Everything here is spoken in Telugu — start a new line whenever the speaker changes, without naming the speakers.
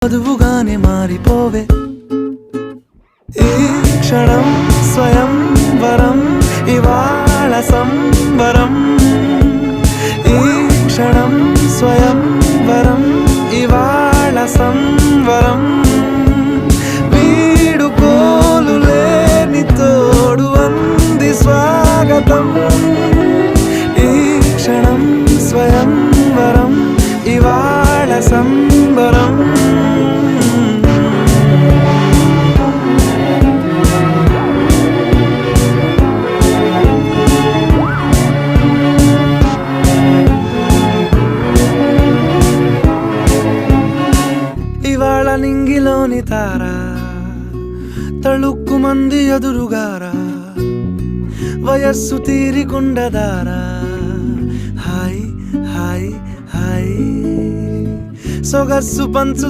వధువుగానే మారిపోవే ఈ క్షణం స్వయం వరం ఇవాళ సంబరం ఈ క్షణం స్వయం వరం ఇవాళ సంవరం వీడుకోలు లేని తోడు అంది స్వాగతం ఈ క్షణం స్వయం వరం ఇవాళ సంబరం ఇవాళ నింగిలోని తారా తళుక్కు మంది ఎదురుగారా వయస్సు తీరికుండదారా హాయ్ హాయ్ హాయ్ సొగస్సు పంచు